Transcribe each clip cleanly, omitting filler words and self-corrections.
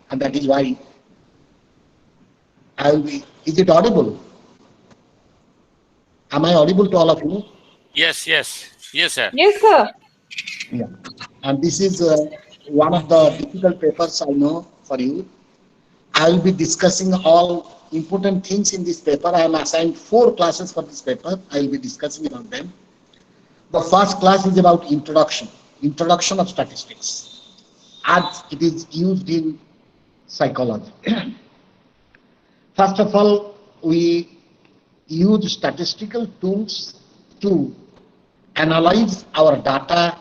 And that is why I will be. Is it audible? Am I audible to all of you? Yes, yes, yes, sir. Yes, sir. Yeah. And this is one of the difficult papers I know for you. I will be discussing all important things in this paper. I am assigned 4 classes for this paper. I will be discussing about them. The first class is about introduction of statistics, as it is used in psychology. First of all, we use statistical tools to analyze our data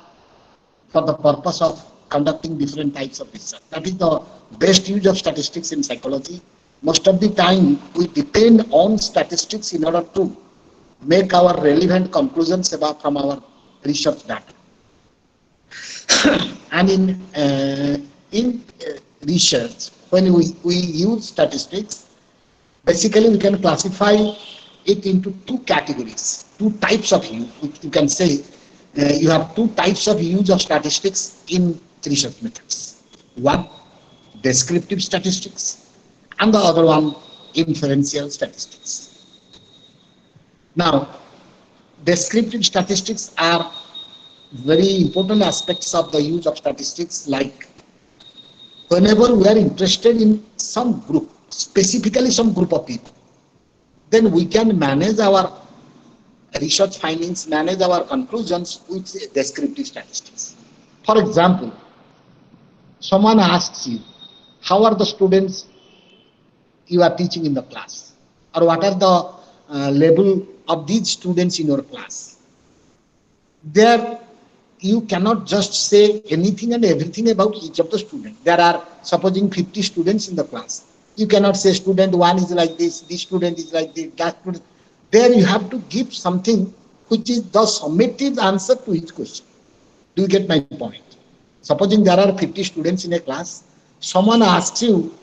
for the purpose of conducting different types of research. That is the best use of statistics in psychology. Most of the time, we depend on statistics in order to make our relevant conclusions about from our research data. And in research, when we use statistics, basically we can classify it into 2 categories, 2 types of use. You can say you have 2 types of use of statistics in research methods. One, descriptive statistics, and the other one, inferential statistics. Now, descriptive statistics are very important aspects of the use of statistics, like whenever we are interested in some group, specifically some group of people, then we can manage our research findings, manage our conclusions with descriptive statistics. For example, someone asks you, how are the students you are teaching in the class? Or what are the level of these students in your class? There, you cannot just say anything and everything about each of the students. There are, supposing 50 students in the class. You cannot say student 1 is like this student is like this, that student. There you have to give something which is the summative answer to each question. Do you get my point? Supposing there are 50 students in a class, someone asks you,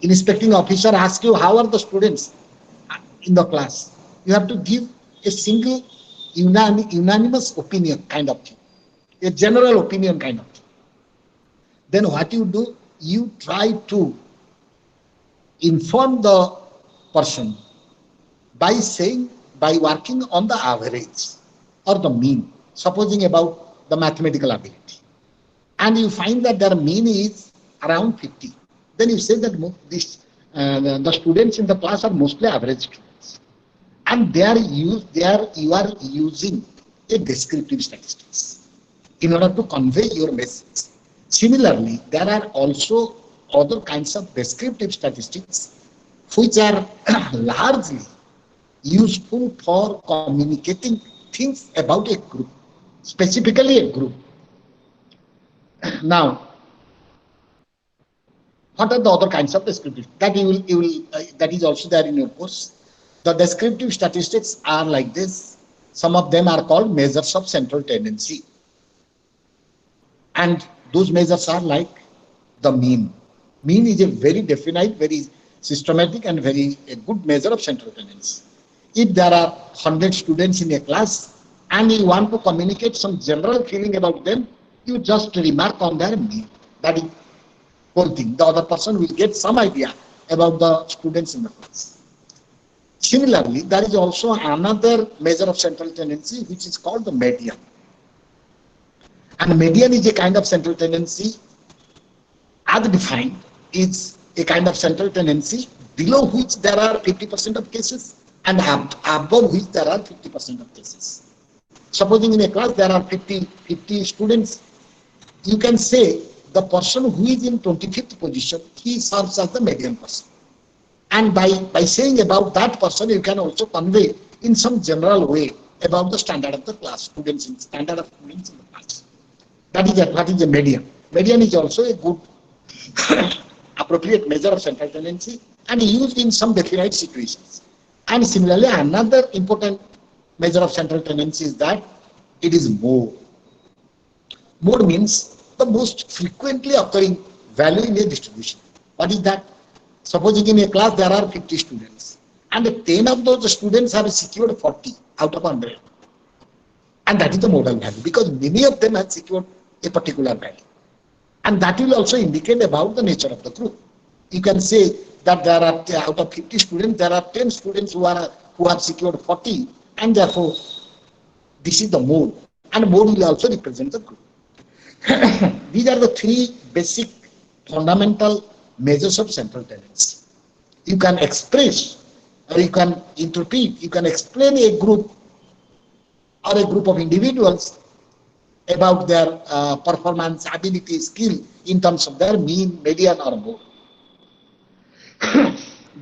inspecting officer asks you, how are the students in the class? You have to give a single unanimous opinion kind of thing, a general opinion kind of thing. Then what you do, you try to inform the person by saying, by working on the average or the mean, supposing about the mathematical ability. And you find that their mean is around 50. Then you say that the students in the class are mostly average students. And you are using a descriptive statistics in order to convey your message. Similarly, there are also other kinds of descriptive statistics which are largely useful for communicating things about a group, specifically a group. Now, what are the other kinds of descriptive? That that is also there in your course. The descriptive statistics are like this. Some of them are called measures of central tendency. And those measures are like the mean. Mean is a very definite, very systematic and very a good measure of central tendency. If there are 100 students in a class and you want to communicate some general feeling about them, you just remark on their mean. That is whole thing. The other person will get some idea about the students in the class. Similarly, there is also another measure of central tendency which is called the median. And median is a kind of central tendency, as defined, is a kind of central tendency below which there are 50% of cases and above which there are 50% of cases. Supposing in a class there are 50 students, you can say the person who is in 25th position, he serves as the median person. And by saying about that person, you can also convey in some general way about the standard of the class, standard of students in the class. That is a median. Median is also a good appropriate measure of central tendency and used in some definite situations. And similarly, another important measure of central tendency is that it is mode. Mode means the most frequently occurring value in a distribution. What is that? Supposing in a class there are 50 students and 10 of those students have secured 40 out of 100. And that is the modal value because many of them have secured a particular value. and that will also indicate about the nature of the group. You can say that there are out of 50 students, there are 10 students who have secured 40, and therefore this is the mode, and mode will also represent the group. These are the three basic fundamental measures of central tendency. You can express or you can interpret, you can explain a group or a group of individuals about their performance, ability, skill in terms of their mean, median or mode.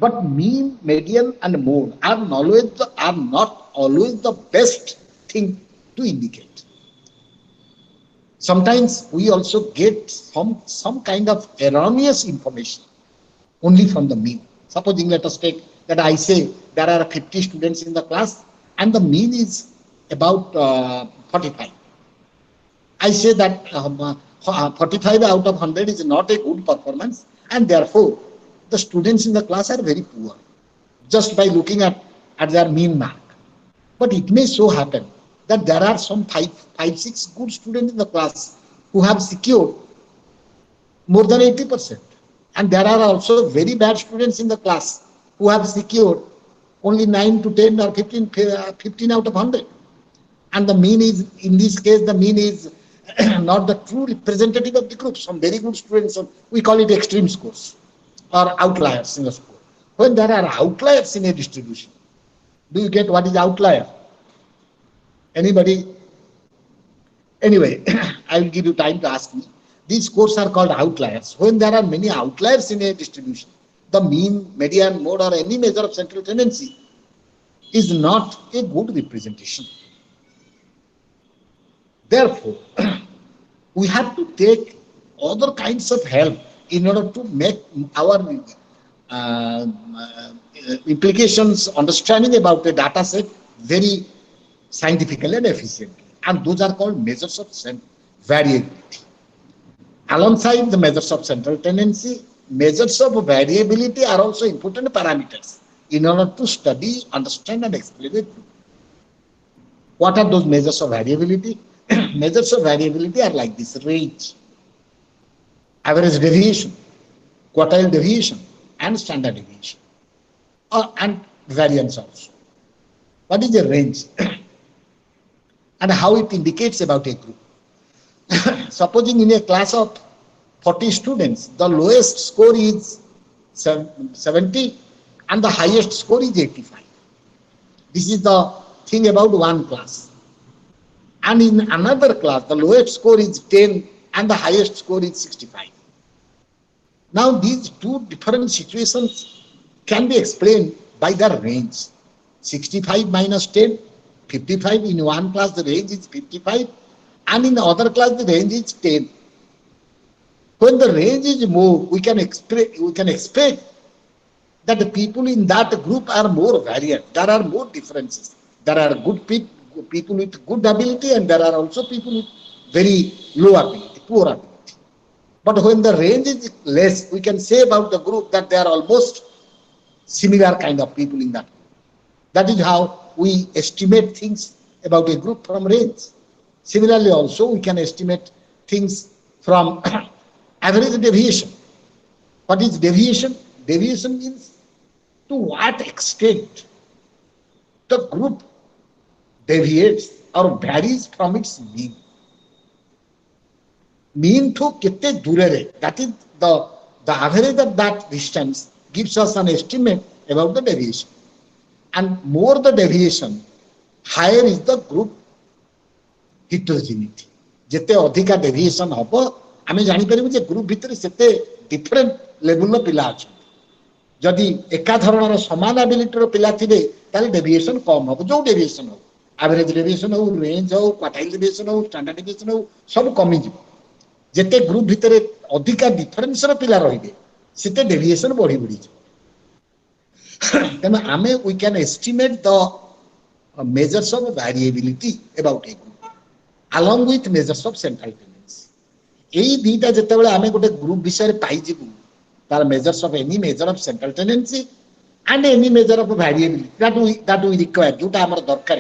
But mean, median and mode are not always the best thing to indicate. Sometimes we also get some kind of erroneous information only from the mean. Supposing let us take that I say there are 50 students in the class and the mean is about 45. I say that 45 out of 100 is not a good performance, and therefore the students in the class are very poor just by looking at their mean mark. But it may so happen that there are some 6 good students in the class who have secured more than 80%. And there are also very bad students in the class who have secured only 9 to 10 or 15 out of 100. And the mean is, in this case, the mean is not the true representative of the group. Some very good students, we call it extreme scores or outliers in the score. When there are outliers in a distribution, do you get what is outlier? Anybody? Anyway, I will give you time to ask me. These scores are called outliers. When there are many outliers in a distribution, the mean, median, mode or any measure of central tendency is not a good representation. Therefore, we have to take other kinds of help in order to make our implications, understanding about a data set very scientifically and efficiently. And those are called measures of variability. Alongside the measures of central tendency, measures of variability are also important parameters in order to study, understand and explain it. What are those measures of variability? Measures of variability are like this: range, average deviation, quartile deviation, and standard deviation, and variance also. What is the range? And how it indicates about a group. Supposing in a class of 40 students, the lowest score is 70 and the highest score is 85. This is the thing about one class. And in another class, the lowest score is 10 and the highest score is 65. Now these two different situations can be explained by their range. 65 minus 10, 55. In one class the range is 55 and in the other class the range is 10. When the range is more, we can expect that the people in that group are more variant. There are more differences. There are good people with good ability and there are also people with very low ability, poor ability. But when the range is less, we can say about the group that they are almost similar kind of people in that group. That is how we estimate things about a group from range. Similarly also we can estimate things from average deviation. What is deviation? Deviation means to what extent the group deviates or varies from its mean. Mean to kette durere, that is the average of that distance gives us an estimate about the deviation. And more the deviation, higher is the group heterogeneity. Jete adhika deviation hobo, आमे जानी परिबु जे group भितर सेते different level रो पिला अछि जदि एका धरणर समान ability रो पिला थिबे ताले डेविएशन कम हो जो डेविएशन हो एवरेज डेविएशन हो रेंज हो क्वार्टाइल डेविएशन हो स्टैंडर्ड डेविएशन हो सब कमी जिवो जेते ग्रुप भितर अधिका डिफरेंस रो पिला रहिबे सेते डेविएशन बढ़ी बढ़ी जिवो तमे आमे we can estimate the measures of variability about a group along with measures of central tendency. এই দুইটা যেতেবেলে আমি গোটে গ্রুপ বিষয়ে পাইଯିବୁ তার measures of any measure of central tendency and any measure of variability that we require जोटा हमर दरकार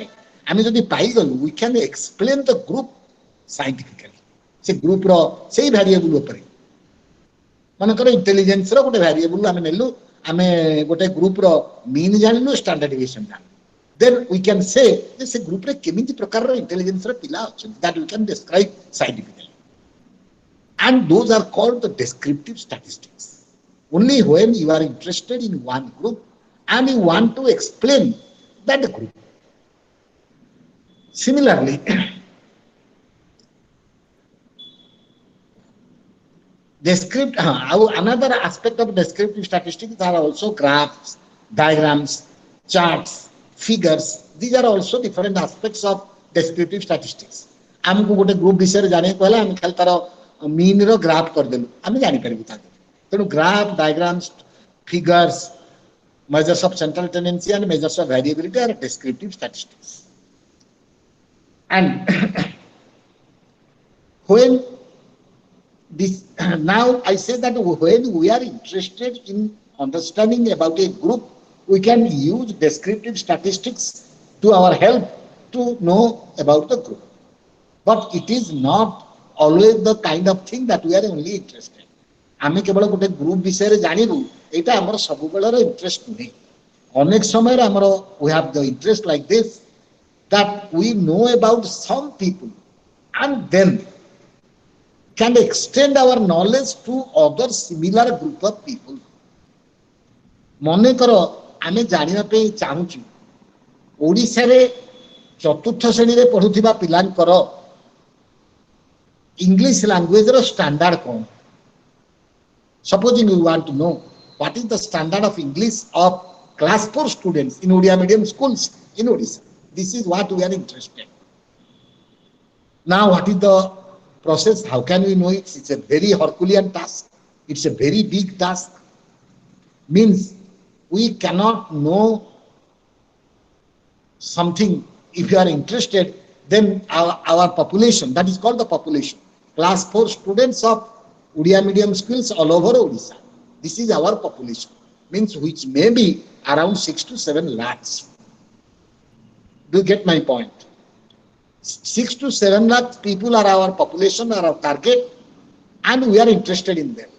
আমি যদি পাই গলু we can explain the group scientifically से ग्रुप रो सेही variable उपरे मनकर इंटेलिजेंस रो गोटे वेरिएबल आमे नेलु आमे गोटे ग्रुप रो मीन जानलु स्टैंडर्ड डिविएशन जानलु then we can say जे से ग्रुप रे केमिति प्रकार रो इंटेलिजेंस रो पिला अछन that we can describe scientifically and those are called the descriptive statistics only when you are interested in one group and you want to explain that group. Similarly, another aspect of descriptive statistics are also graphs, diagrams, charts, figures. These are also different aspects of descriptive statistics. आमको गोटे group विषय जाने को हम खाली तार mean रो graph कर देलु आम जानि परिबु ता तेनु graph diagrams figures measures of central tendency and measures of variability are descriptive statistics. And when this now I say that when we are interested in understanding about a group, we can use descriptive statistics to our help to know about the group. But it is not always the kind of thing that we are only interested. आमे केवल गोटे group विषय रे जानिबु एटा हमर सब baler interest नै अनेक समय रे हमर we have the interest like this that we know about some people and then can extend our knowledge to other similar group of people मने करो आमे जानिबा पे चाहूछु ओडिसा रे चतुर्थ श्रेणी रे पढुथिबा पिलांकर इंग्लिश लैंग्वेज रो स्टैंडर्ड कोन Supposing you want to know what is the standard of English of class 4 students in Odia medium schools in Odisha. This is what we are interested. Now, what is the process? How can we know it? It's a very Herculean task. It's a very big task. Means we cannot know something if you are interested. Then our population, that is called the population. Class 4 students of Odia medium schools all over Odisha. This is our population. Means which may be around 6 to 7 lakhs. Do you get my point? 6 to 7 lakhs people are our population, are our target, and we are interested in them.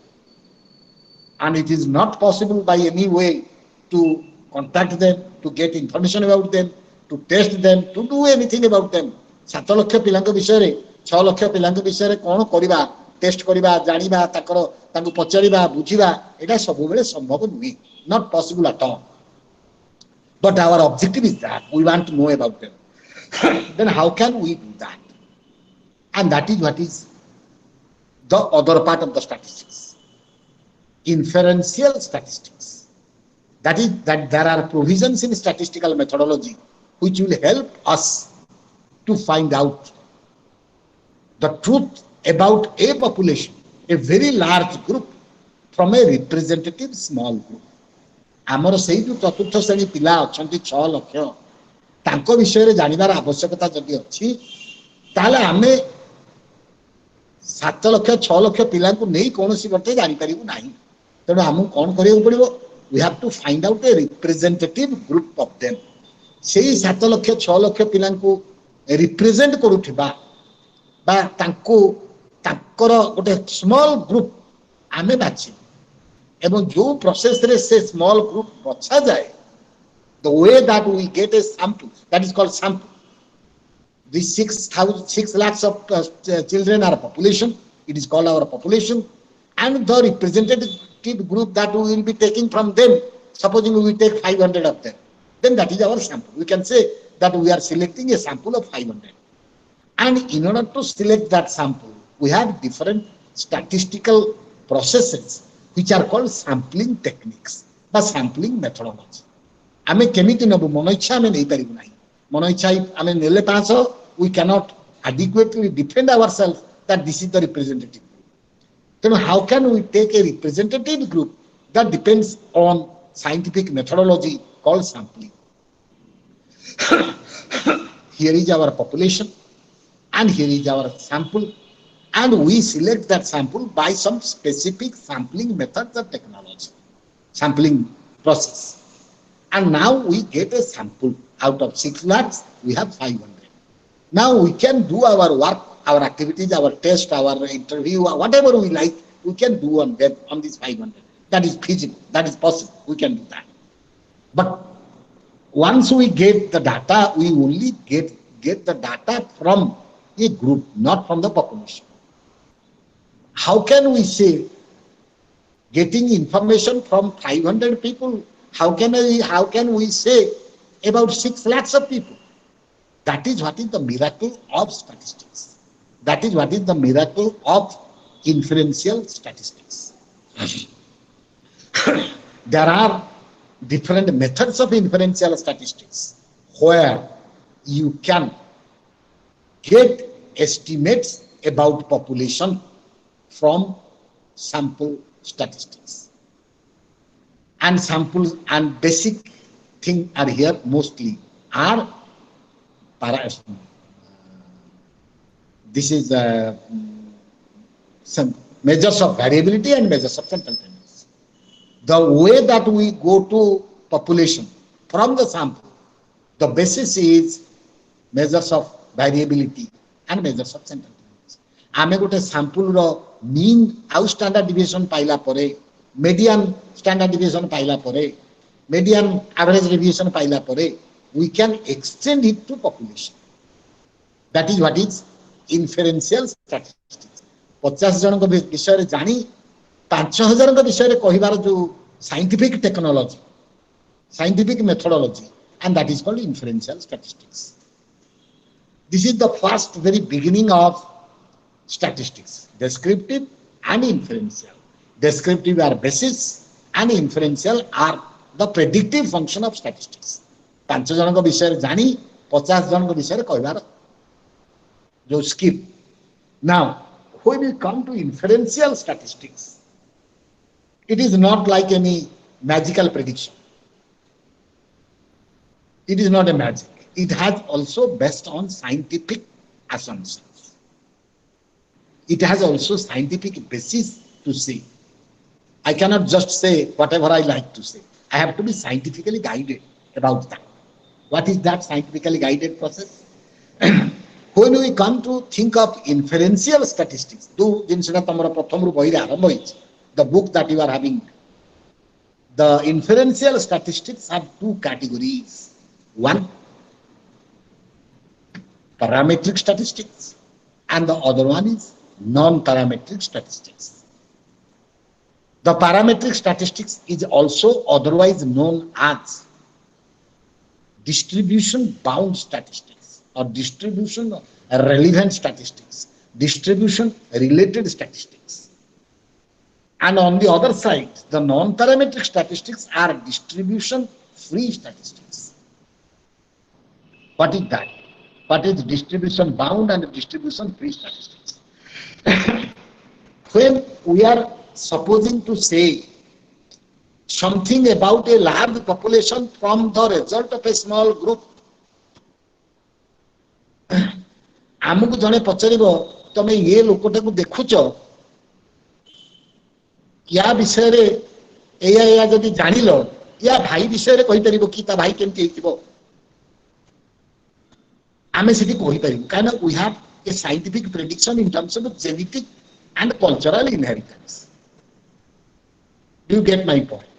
And it is not possible by any way to contact them, to get information about them, to test them, to do anything about them. 7 lakh pilanka bishaye 6 lakh pilanka bishaye kono koriba test करिबा जानिबा ताकर तांको पचारिबा बुझिबा एटा सब बेले संभव नुई not possible at all but our objective is that we want to know about them then how can we do that and that is what is the other part of the statistics inferential statistics that is that there are provisions in statistical methodology which will help us to find out the truth about a population, a very large group from a representative small group. आमर से जो चतुर्थ श्रेणी पिला अछंती 6 लाख तांको विषय रे जानिबार आवश्यकता जदि अछि ताले आमे 7 लाख 6 लाख पिला को नै कोनोसी बटे जानि परिबु नाही तनो हमु कोन करियो पड़िबो we have to find out a representative group of them सेही 7 लाख 6 लाख पिला को रिप्रेजेंट करूथिबा बा तांको ताकर गोटे स्मॉल ग्रुप आमे बाछि एवं जो प्रोसेस रे से स्मॉल ग्रुप बछा जाए the way that we get a sample that is called sample these 6 lakhs of children are a population it is called our population and the representative group that we will be taking from them supposing we take 500 of them then that is our sample we can say that we are selecting a sample of 500 and in order to select that sample we have different statistical processes which are called sampling techniques বা sampling methodology आमे केमिति नबु मन इच्छा आमे नै परिबु नाही मन इच्छा आमे नेले 500 we cannot adequately defend ourselves that this is the representative group then how can we take a representative group that depends on scientific methodology called sampling here is our population and here is our sample and we select that sample by some specific sampling methods or technology sampling process and now we get a sample out of 6 lakhs we have 500 now we can do our work our activities our test our interview whatever we like we can do on web on these 500. That is feasible. That is possible. We can do that. But once we get the data, we only get the data from a group, not from the population. How can we say getting information from 500 people? How can we say about 6 lakhs of people? That is what is the miracle of statistics. That is what is the miracle of inferential statistics. There are different methods of inferential statistics where you can get estimates about population from sample statistics. And samples and basic thing are here mostly are this is some measures of variability and measures of central tendency. The way that we go to population from the sample, the basis is measures of variability and measures of central tendency. आमे गोटे sample रो mean आउ standard deviation पाइला परे, median standard deviation पाइला परे, median average deviation पाइला परे, we can extend it to population. That is what is inferential statistics. 50 जन विषय जानी 5000 विषय कहबार जो scientific technology, scientific methodology, and that is called inferential statistics. This is the first very beginning of statistics, descriptive and inferential. Descriptive are basis and inferential are the predictive function of statistics. 5 जन विषय जानी 50 जन विषय कहबार जो skip. Now, when we come to inferential statistics, it is not like any magical prediction. It is not a magic. It has also based on scientific assumptions. It has also scientific basis to say. I cannot just say whatever I like to say. I have to be scientifically guided about that. What is that scientifically guided process? When we come to think of inferential statistics, the book that you are having, the inferential statistics have 2 categories. One, parametric statistics, and the other one is non-parametric statistics. The parametric statistics is also otherwise known as distribution bound statistics or distribution relevant statistics, distribution related statistics. And on the other side, the non-parametric statistics are distribution free statistics. What is that? What is distribution bound and distribution free statistics? When we are supposing to say something about a large population from the result of a small group, आमको जने पचारिबो तमे ये लोकटाकू देखुच या विषय रे एया जदि जानिलो या भाई विषय रे कहि परिबो कि ता भाई केमति हेतिबो आमे सेठी कहि परिबो काना we have a scientific prediction in terms of genetic and cultural inheritance. Do you get my point?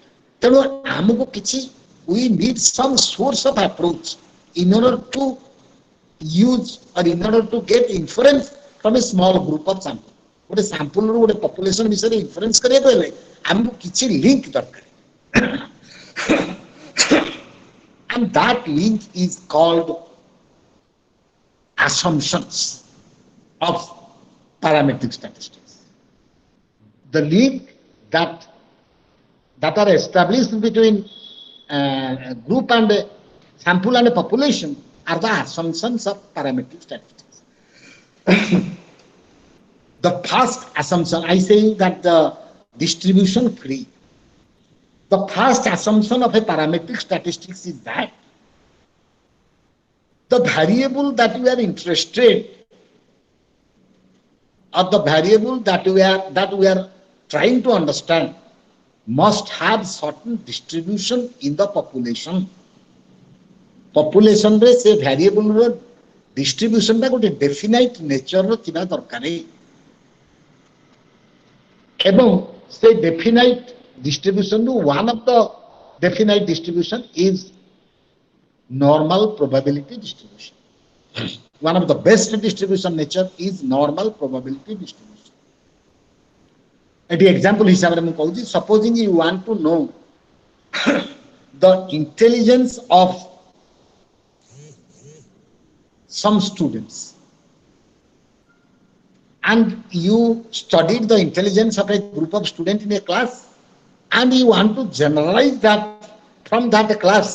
तेनो आमको किछि we need some source of approach in order to use or in order to get inference from a small group of sample. गोटे sample रो गोटे population विषय रे inference करिया कहले हमको किछि link दरकार. And that link is called assumptions of parametric statistics. The link that are established between group and sample and population are the assumptions of parametric statistics. The first assumption, I say that the distribution free. The first assumption of a parametric statistics is that the variable that we are interested, or the variable that we are trying to understand, must have certain distribution in the population. Population रे से variable रो distribution टा गोटे definite nature रो थिबा दरकार. এবং সেই definite distribution one of the definite distribution is normal probability distribution. One of the best distribution nature is normal probability distribution. An example হিসাবে ମୁଁ କହୁଛି, supposing you want to know the intelligence of some students and you studied the intelligence of a group of students in a class and you want to generalize that from that class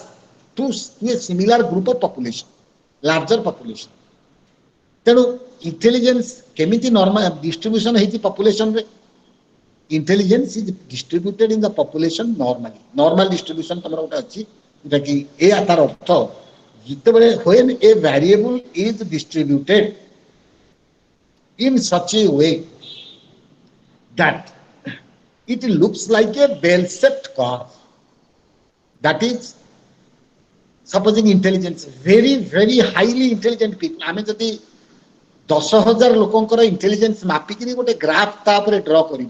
to a similar group of population, larger population. ତେଣୁ intelligence କେମିତି normal distribution ହେଇଛି population ରେ? Intelligence is distributed in the population normally. Normal distribution ତମର ଗୋଟେ ଅଛି, ଯୋଉଟା କି ଏ ତାର ଅର୍ଥ ଯେତେବେଳେ when a variable is distributed in such a way that it looks like a bell-shaped curve. That is, supposing intelligence, very very highly intelligent people, आमे जदि 10,000 लोकंकर इंटेलिजेंस मापिकी गोटे ग्राफ तापर ड्रॉ करी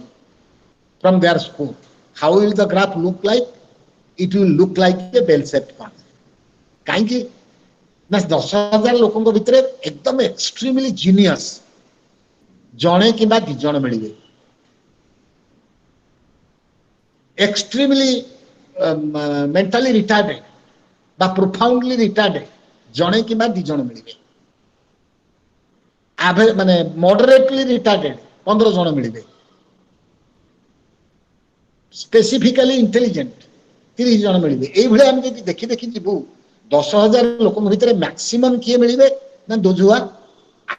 from their score, how will the graph look like? It will look like a bell-shaped curve. काहेकि ना 10,000 लोकंक भितरे एकदम extremely genius जणे किंबा दि जण मिलिबे, एक्सट्रीमली मेंटली रिटार्डेड बा प्रोफाउंडली रिटार्डेड जणे किंबा दि जण मिलिबे, आभे माने मॉडरेटली रिटार्डेड 15 जण मिलिबे, स्पेसिफिकली इंटेलिजेंट 30 जण मिलिबे। एई भले हम जदि देखि देखि जिबु 10,000 लोक भितरे मैक्सिमम किए मिलिबे ना those who are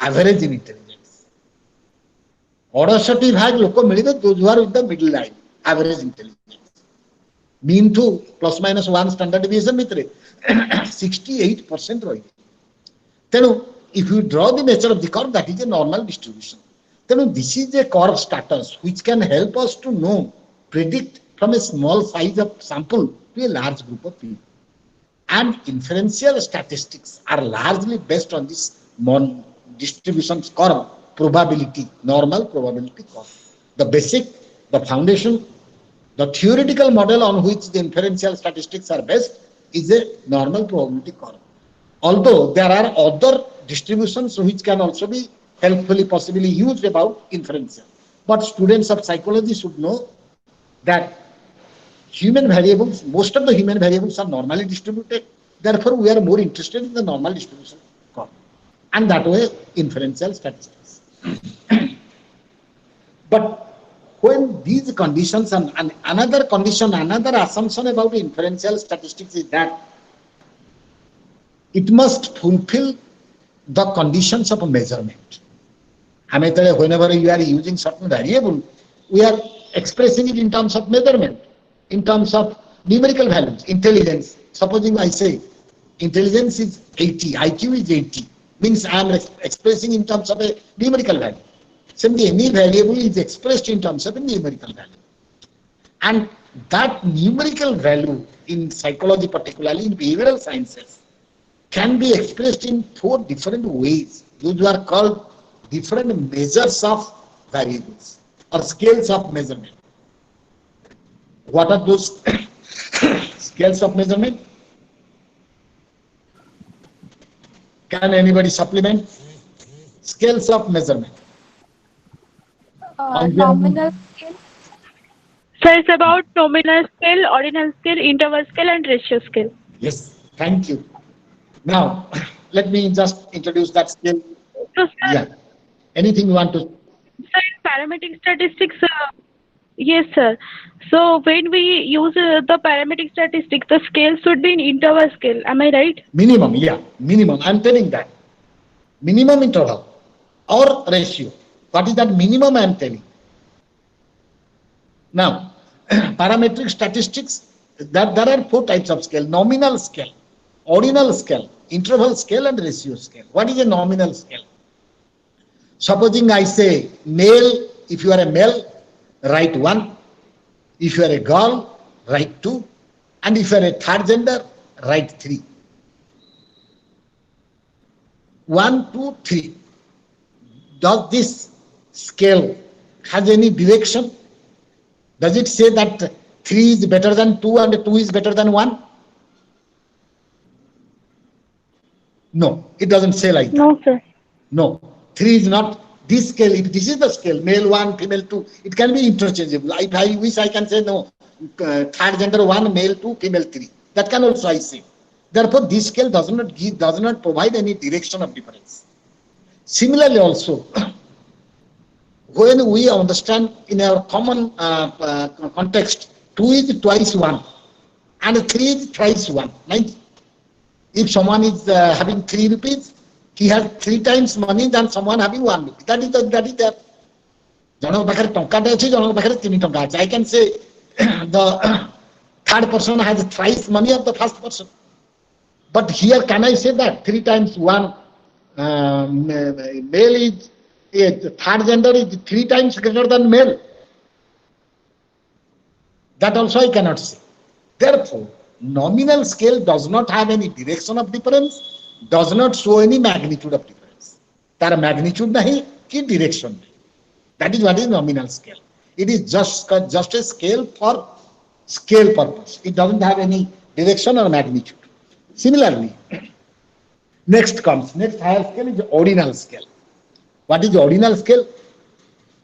average in intelligence. 68 भाग लोक मिलिबे those who are with the middle line average intelligence. Mean two plus minus 1 standard division भितरे 68% रही। तेणु if you draw the nature of the curve, that is a normal distribution. Then this is a curve status which can help us to know, predict from a small size of sample to a large group of people. And inferential statistics are largely based on this distribution curve, probability, normal probability curve. The basic, the foundation, the theoretical model on which the inferential statistics are based is a normal probability curve. Although there are other distributions which can also be helpfully possibly used about inferential. But students of psychology should know that human variables, most of the human variables are normally distributed. Therefore, we are more interested in the normal distribution curve. And that way, inferential statistics. But when these conditions and another condition, another assumption about inferential statistics is that it must fulfill the conditions of a measurement. Whenever you are using certain variable, we are expressing it in terms of measurement, in terms of numerical values. Intelligence, supposing I say intelligence is 80, IQ is 80, means I am expressing in terms of a numerical value. Simply any variable is expressed in terms of a numerical value. And that numerical value in psychology, particularly in behavioral sciences, can be expressed in 4 different ways. Those are called different measures of variables or scales of measurement. What are those scales of measurement? Can anybody supplement? Scales of measurement. Nominal scale. So it's about nominal scale, ordinal scale, interval scale, and ratio scale. Yes, thank you. Now, let me just introduce that scale. So, sir, Yeah. Anything you want to? sir, in parametric statistics, yes, sir. So when we use the parametric statistics, the scale should be in interval scale. Am I right? Minimum, yeah, minimum. I'm telling that. Minimum interval or ratio. What is that minimum I'm telling? Now, parametric statistics, there are 4 types of scale. Nominal scale, ordinal scale, interval scale, and ratio scale. What is a nominal scale? Supposing I say male, if you are a male, write 1. If you are a girl, write 2. And if you are a third gender, write 3. 1, 2, 3. Does this scale has any direction? Does it say that 3 is better than 2 and 2 is better than 1? No, it doesn't say like that. No, sir. No, 3 is not this scale. If this is the scale, male 1, female 2, it can be interchangeable. If I wish, I can say no, third gender 1, male 2, female 3. That can also I say. Therefore, this scale does not provide any direction of difference. Similarly, also, when we understand in our common context, 2 is twice 1 and 3 is thrice 1. Right? If someone is having 3 rupees, he has 3 times money than someone having 1 rupee. That is that. I can say the third person has thrice money of the first person. But here, can I say that 3 times 1 male is third gender is 3 times greater than male? That also I cannot say. Therefore, nominal scale does not have any direction of difference, does not show any magnitude of difference. Tar magnitude nahi ki direction nahi. That is what is nominal scale. It is just a scale for scale purpose. It doesn't have any direction or magnitude. Similarly, next higher scale is ordinal scale. What is ordinal scale?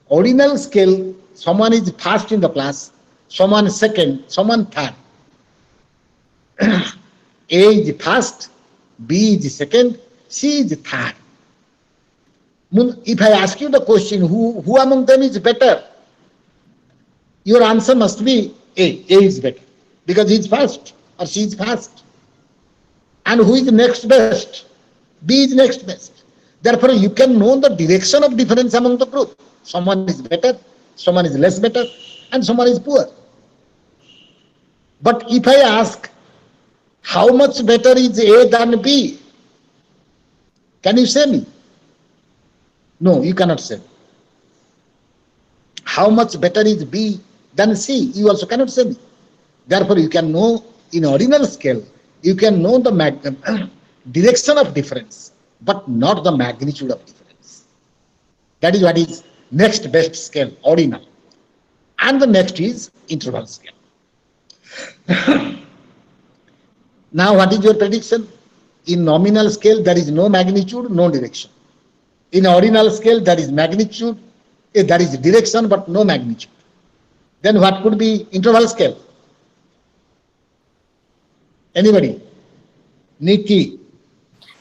Ordinal scale, someone is first in the class, someone is second, someone third. A is first, B is second, C is third. If I ask you the question, who among them is better? Your answer must be A. A is better because he is first or she is first. And who is next best? B is next best. Therefore, you can know the direction of difference among the group. Someone is better, someone is less better, and someone is poor. But if I ask, how much better is A than B? Can you say me? No, you cannot say. How much better is B than C? You also cannot say me. Therefore, you can know in ordinal scale, you can know the direction of difference, but not the magnitude of difference. That is what is next best scale, ordinal. And the next is interval scale. Now, what is your prediction? In nominal scale, there is no magnitude, no direction. In ordinal scale, there is magnitude, there is direction, but no magnitude. Then what could be interval scale? Anybody? Nikki?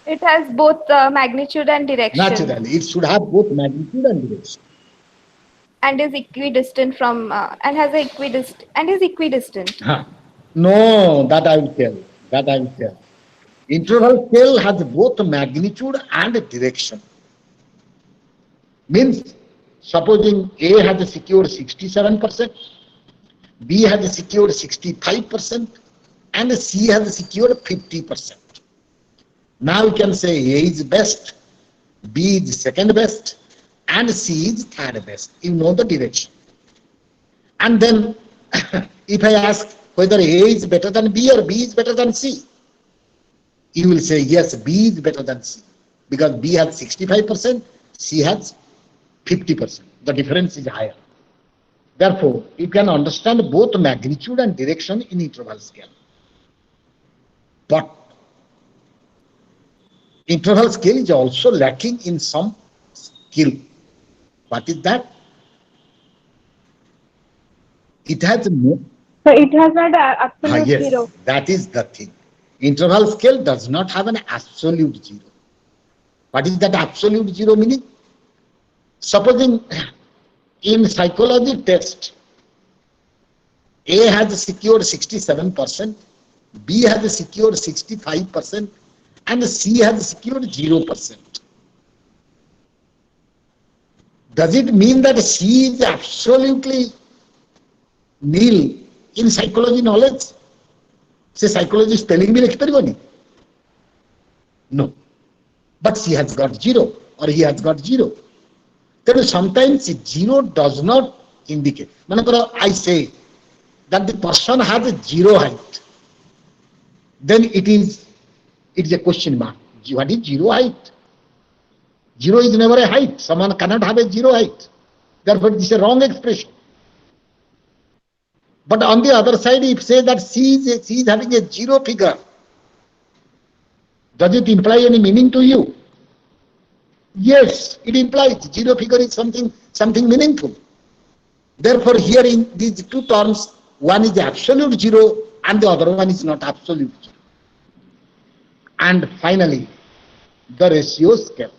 It has both magnitude and direction. Naturally, it should have both magnitude and direction. And is equidistant from and has a equidistant. No, that I will tell. Interval scale has both magnitude and direction. Means, supposing A has secured 67%, B has secured 65%, and C has secured 50%. Now you can say A is best, B is second best, and C is third best. You know the direction. And then, if I ask whether A is better than B or B is better than C, you will say yes, B is better than C, because B has 65%, C has 50%. The difference is higher. Therefore, you can understand both magnitude and direction in interval scale. But interval scale is also lacking in some skill. What is that? It has no. So it has not absolute Yes, zero. that is the thing. Interval scale does not have an absolute zero. What is that absolute zero meaning? Supposing in psychology test, A has secured 67%, B has secured 65%, and C has secured 0%. Does it mean that C is absolutely nil in psychology knowledge? Say psychologist telling me no. But she has got 0 or he has got 0. Then sometimes 0 does not indicate. I say that the person has a 0 height. Then it is a question mark. What is 0 height? 0 is never a height. Someone cannot have a 0 height. Therefore, this is a wrong expression. But on the other side, if say that C is having a zero figure, does it imply any meaning to you? Yes, it implies zero figure is something meaningful. Therefore, here in these two terms, one is absolute zero and the other one is not absolute zero. And finally, the ratio scale.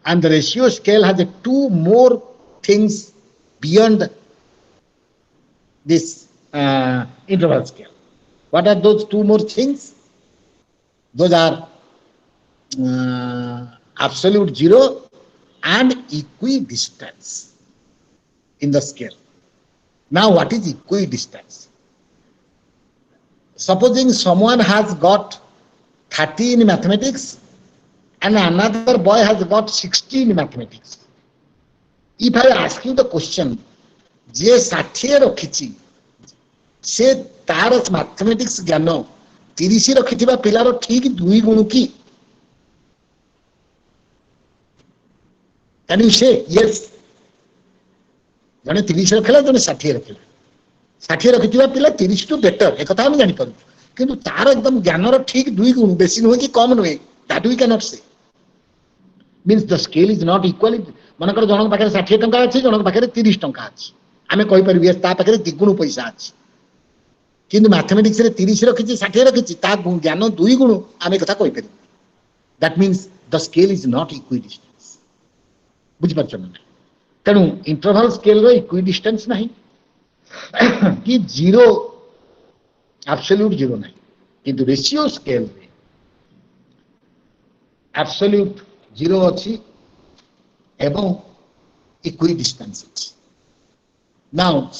And the ratio scale has two more things beyond this interval scale. What are those two more things? Those are absolute zero and equidistance in the scale. Now, what is equidistance? Supposing someone has got 30 in mathematics and another boy has got 60 in mathematics. If I ask you the question, जे 60 रखिछि से तार mathematics ज्ञान 30 रखिथिबा पिलार ठीक 2 गुण की? Can you say yes? जने 30 रखला जने 60 रखला 60 रखिथिबा पिला 30 टू बेटर एक कथा हम जानि पारु किंतु तार एकदम ज्ञानर ठीक 2 गुण बेसी न कि कम न that we cannot say. Means the scale is not equal. मनकर जनक पाखे 60 टंका अछि जनक पाखे 30 टंका अछि आमे कहि परिबे ता पाखे द्विगुण पैसा अछि किंतु मैथमेटिक्स रे 30 रखिछि 60 रखिछि ता ज्ञान 2 गुण आमे कथा कहि परिबे. That means the scale is not equidistant. बुझि परछ न? तेनु इंटरवल स्केल रो इक्विडिस्टेंस नहीं कि जीरो एब्सोल्यूट जीरो नहीं किंतु रेशियो स्केल रे एब्सोल्यूट जीरो अछि एवं equidistance अछि. Now,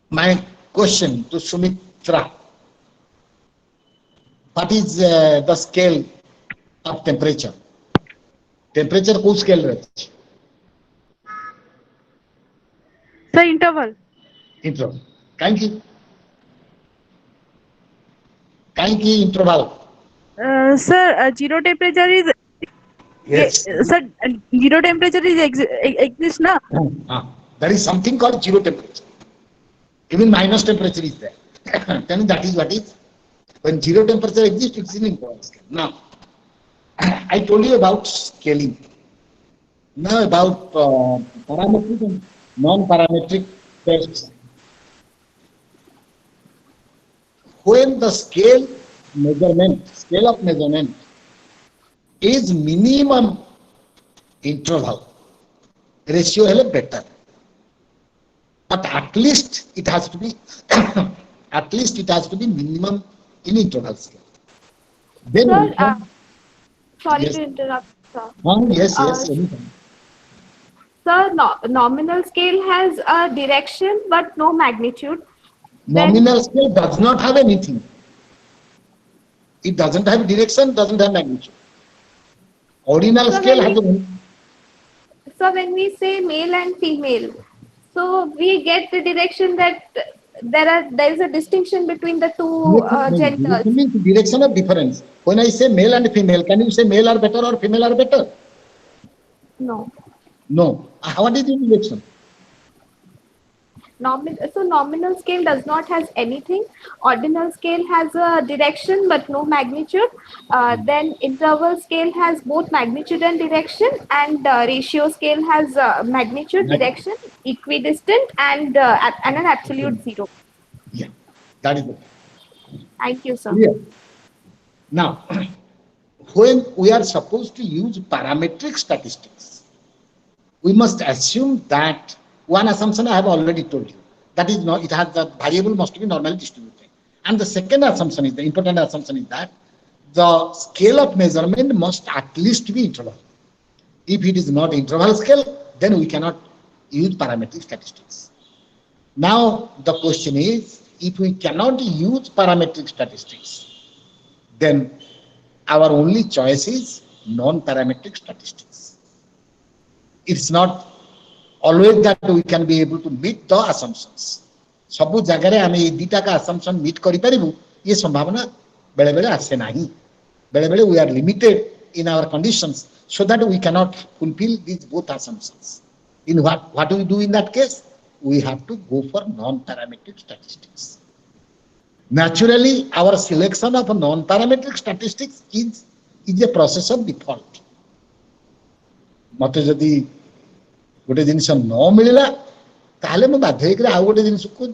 my question to Sumitra, what is the scale of temperature? Temperature को scale रहती है? Sir, interval. Interval. काहे interval? Sir, zero temperature is. Yes. Sir, zero temperature is exists na? There is something called zero temperature. Even minus temperature is there. Then that is what is. When zero temperature exists, it's in interval scale. Now, I told you about scaling. Now about parametric and non-parametric tests. When the scale of measurement is minimum interval, ratio is better. But at least it has to be minimum in interval scale. Then Sir, sorry yes. to interrupt, sir. Yes, anytime. Sir, nominal scale has a direction but no magnitude. Nominal scale does not have anything. It doesn't have direction, doesn't have magnitude. Ordinal scale has a. So when we say male and female, so we get the direction that there is a distinction between the two genders. It means direction of difference. When I say male and female, can you say male are better or female are better? No. No. What is the direction? So nominal scale does not has anything. Ordinal scale has a direction but no magnitude. Then interval scale has both magnitude and direction, and ratio scale has magnitude, direction, equidistant, and an absolute zero. Yeah, that is it. Thank you, sir. Clear? Now, when we are supposed to use parametric statistics, we must assume that one assumption I have already told you. That is not, it has the variable must be normally distributed. And the second assumption is, the important assumption is that the scale of measurement must at least be interval. If it is not interval scale, then we cannot use parametric statistics. Now, the question is, if we cannot use parametric statistics, then our only choice is non-parametric statistics. It's not always that we can be able to meet the assumptions. सबु जगह रे हमें ये दीटा का assumption meet करी परिबु ये संभावना बेले बेले आसे नहीं. बेले बेले we are limited in our conditions so that we cannot fulfill these both assumptions. In what do we do in that case? we have to go for non-parametric statistics. Naturally, our selection of non-parametric statistics is a process of default. मते जदि गोटे जिनिस न मिलला ताले म बाध्य होकर आ गोटे जिनिस को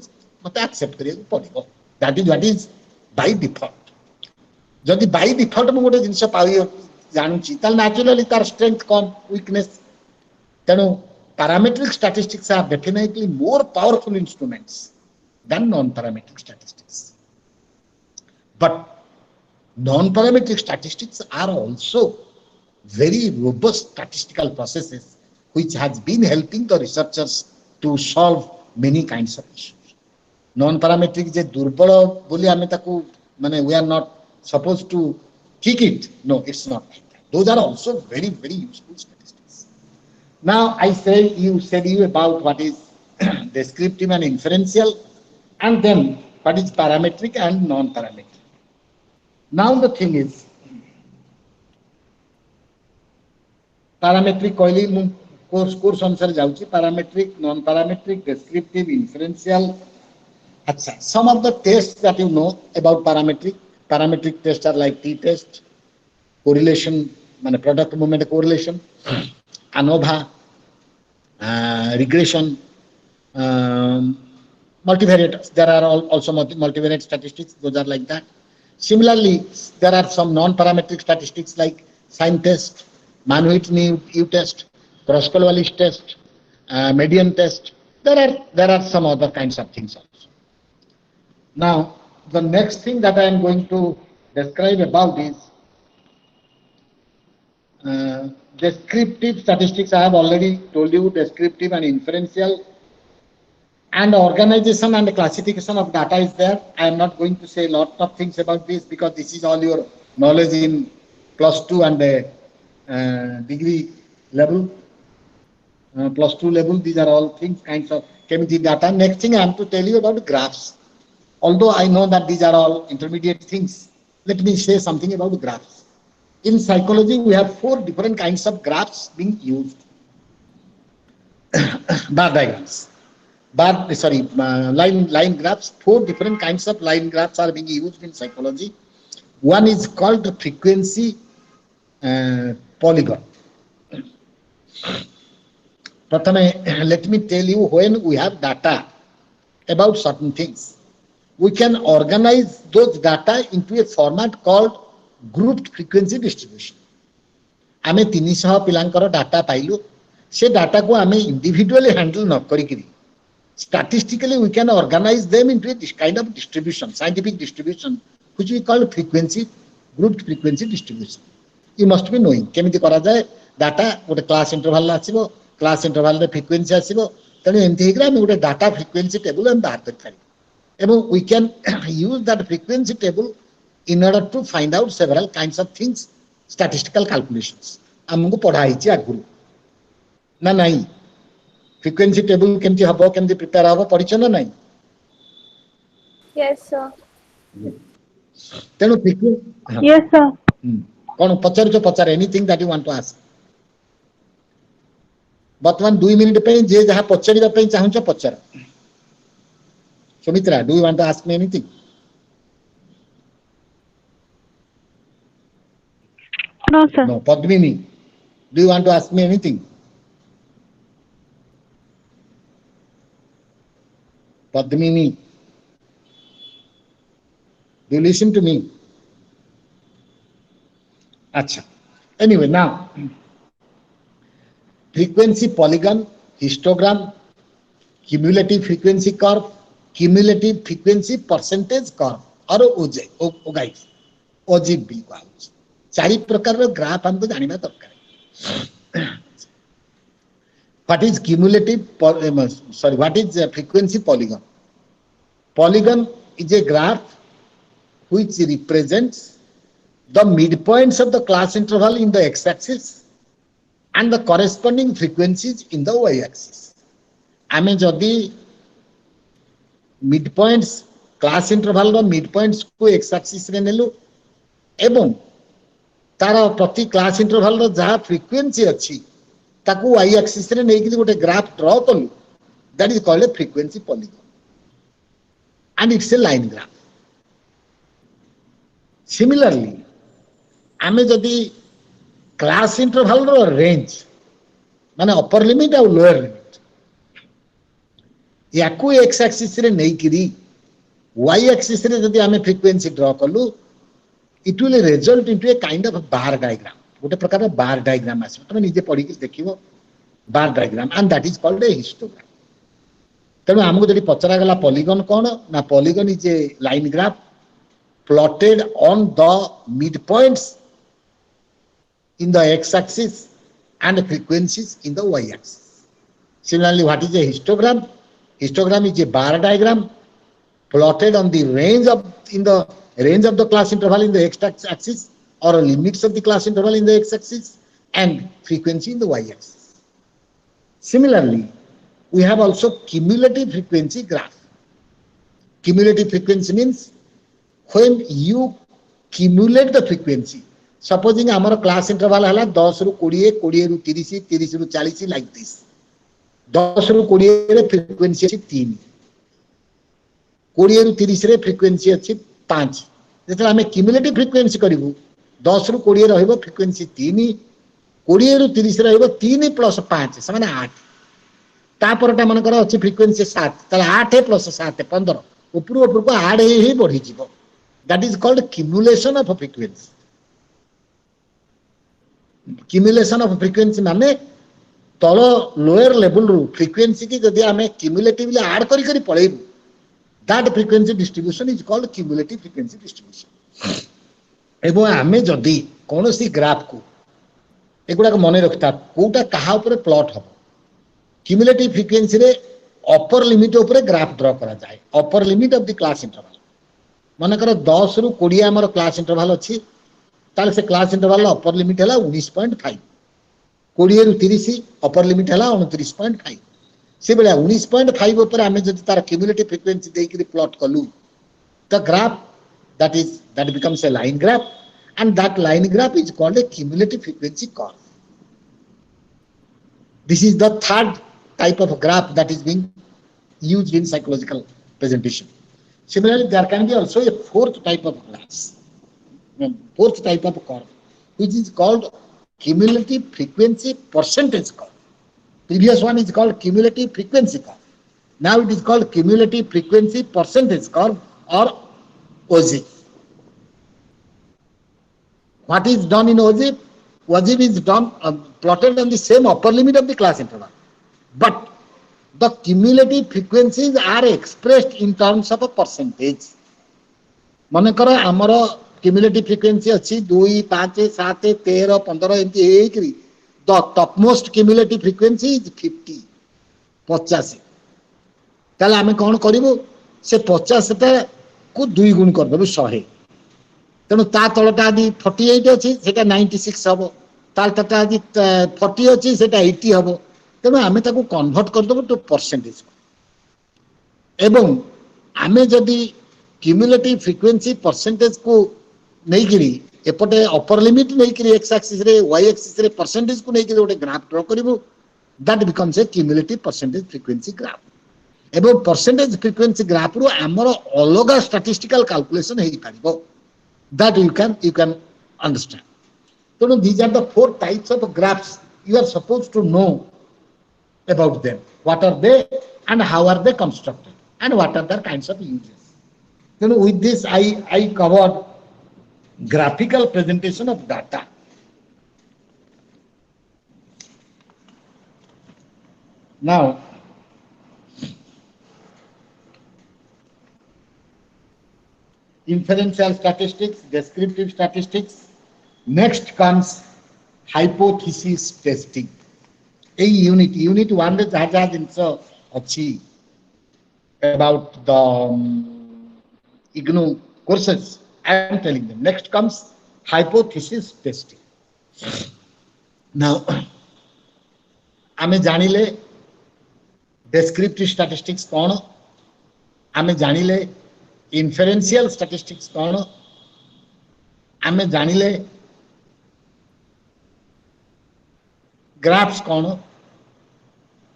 मते एक्सेप्ट करिया पड़िबो. That is by default. जदि बाय डिफॉल्ट म गोटे जिनिस पाई जानूची ताल नेचुरली तार स्ट्रेंथ कम वीकनेस. तेणु parametric statistics are definitely more powerful instruments than non-parametric statistics. But non-parametric statistics are also very robust statistical processes which has been helping the researchers to solve many kinds of issues. Non-parametric je durbala boli ame taku mane we are not supposed to kick it. No, it's not like that. Those are also very, very useful statistics. Now I said you about what is descriptive and inferential, and then what is parametric and non-parametric. Now the thing is, parametric course answer jauchi, parametric, non-parametric, descriptive, inferential. Achha, some of the tests that you know about parametric tests are like t-test, correlation, product movement correlation, ANOVA, regression, multivariate. There are also multivariate statistics. Those are like that. Similarly, there are some non-parametric statistics like sign test, Mann-Whitney test, Kroskal-Wallis test, median test. There are some other kinds of things also. Now, the next thing that I am going to describe about is descriptive statistics. I have already told you descriptive and inferential, and organization and classification of data is there. I am not going to say a lot of things about this because this is all your knowledge in +2 and degree level, +2 level. These are all things, kinds of chemistry data. Next thing I am to tell you about graphs. Although I know that these are all intermediate things, let me say something about graphs. In psychology, we have 4 different kinds of graphs being used. Bar diagrams. Line graphs. 4 different kinds of line graphs are being used in psychology. One is called the frequency polygon. Let me tell you, when we have data about certain things, we can organize those data into a format called grouped frequency distribution. आमे 300 पिलांकर data पाइलु, से data को आमे individually handle न करिकरी, statistically we can organize them into a kind of distribution, scientific distribution, which we call grouped frequency distribution. You must be knowing केमिति करा जाए data गोटे class interval आसीबो, class interval रे frequency आसीबो, तने एमति हेग्रा हम गोटे डाटा फ्रीक्वेंसी टेबल हम बाहर कर पारी, एवं we can use that frequency table in order to find out several kinds of things, statistical calculations. हमको पढ़ाई ची आगुरु ना नहीं, frequency table केमती हबो, केमती prepare हबो पढ़िछ ना नहीं? Yes, sir. तेनु frequency. Yes, sir. कौन पचार anything that you want to ask? बर्तमान 2 मिनिट पे जे जहाँ पचारिबा पे चाहुछ पचार. Sumitra, do you want to ask me anything? No, sir. No. Padmini, do you want to ask me anything? Padmini, do you listen to me? Acha. Anyway, now, frequency polygon, histogram, cumulative frequency curve, cumulative frequency percentage curve, और OGB को ouch. 4 प्रकार रो graph हमको जानिबा दरकार. What is what is frequency polygon? Polygon is a graph which represents the midpoints of the class interval in the x-axis and the corresponding frequencies in the y-axis. आमे जदि midpoints class interval रो midpoints को x-axis रे नेलु एवं तारा प्रति class interval रो जहाँ frequency अच्छी ताकू y-axis रे नेकी गोटे ग्राफ ड्रॉ कलु, That is called a frequency polygon. And it's a line graph. Similarly, आमे जदि क्लास इंटरवल रो रेंज माने अपर लिमिट और लोअर लिमिट याकू एक्स एक्सिस रे नै किरी वाई एक्सिस रे जदि आमे फ्रीक्वेंसी ड्रा कलु it will result into a kind of bar diagram गोटे प्रकार बार डायग्राम आसे तमे निजे पढी के देखिबो bar diagram and that is called a histogram तेणु आमको जदि पचरा गला पॉलीगन कोन ना polygon is a line graph plotted on the midpoints in the x-axis and frequencies in the y-axis. Similarly, what is a histogram? Histogram is a bar diagram plotted on the range of the class interval in the x-axis or limits of the class interval in the x-axis and frequency in the y-axis. Similarly, we have also cumulative frequency graph. Cumulative frequency means when you cumulate the frequency, supposing our class interval है 10 ରୁ 20, 20 ରୁ 30, 30 ରୁ 40 like this. 10 ରୁ 20 रे frequency ଅଛି 3, 20 ରୁ 30 रे frequency ଅଛି 5. जेतले हमें cumulative frequency करिवु 10 ରୁ 20 रहइबो frequency 3, 20 ରୁ 30 रहइबो 3 प्लस 5 समान 8. तापरटा मनकर अछि frequency 7, तले 8 प्लस 7 15 ऊपर ऊपर को 8 ही बढ़ी जीवो. That is called cumulation of a frequency. Cumulation of a frequency माने तलो lower level रू frequency की जदि हमें cumulatively add करी करी पळेबु that frequency distribution is called cumulative frequency distribution. एबो हमें जदि कोनोसी ग्राफ को एगुडा को मने रखता कोटा कहा ऊपर प्लॉट हो cumulative frequency रे अपर लिमिट ऊपर ग्राफ ड्रा करा जाए upper limit of the class interval मनकर 10 ରୁ 20 हमर क्लास इंटरवल अछि ताले से क्लास इंटरवल अपर लिमिट हला 19.5 20 ରୁ 30 अपर लिमिट हला 29.5 से बेला 19.5 ऊपर हमें जदि तार क्यूमुलेटिव फ्रीक्वेंसी देई के प्लॉट कलु the graph that becomes a line graph and that line graph is called a cumulative frequency curve. This is the third type of graph that is being used in psychological presentation. Similarly, there can be also a fourth type of graphs, fourth type of curve, which is called cumulative frequency percentage curve. Previous one is called cumulative frequency curve. Now it is called cumulative frequency percentage curve or OGIF. What is done in OGIF? OGIF is done plotted on the same upper limit of the class interval, but the cumulative frequencies are expressed in terms of a percentage. मनकर आमर cumulative frequency अच्छी 2, 5, 7, 13, 15 एमती एकरी the topmost cumulative frequency is 50 50 ताले आमे कोन करिवो से 50 टा को 2 गुण कर देबो 100 तेनु ता तळटा आदि 48 अछि सेटा 96 हबो ताल तटा आदि 40 अछि सेटा 80 हबो तेनु आमे ताको कन्वर्ट कर देबो टू परसेंटेज एवं आमे जदि क्यूमुलेटिव फ्रीक्वेंसी परसेंटेज को नहीं गिरी एपटे अपर लिमिट नहीं गिरी एक्स एक्सिस रे वाई एक्सिस रे परसेंटेज को नहीं गिरी गोटे ग्राफ ड्रा करिवो that becomes a cumulative percentage frequency graph एवं परसेंटेज फ्रीक्वेंसी ग्राफ रो हमर अलग स्टैटिस्टिकल कैलकुलेशन हेई पारिबो that you can understand so these are the 4 types of graphs you are supposed to know about them. What are they and how are they constructed and what are their kinds of uses. With this I covered graphical presentation of data. Now inferential statistics, descriptive statistics. Next comes hypothesis testing. A unit 1 रे जहाँ जहाँ जिनस अच्छी about the IGNOU courses. I am telling them. Next comes hypothesis testing. Now, आमे जानिले descriptive statistics कौन, आमे जानिले inferential statistics कौन, आमे जानिले graphs कौन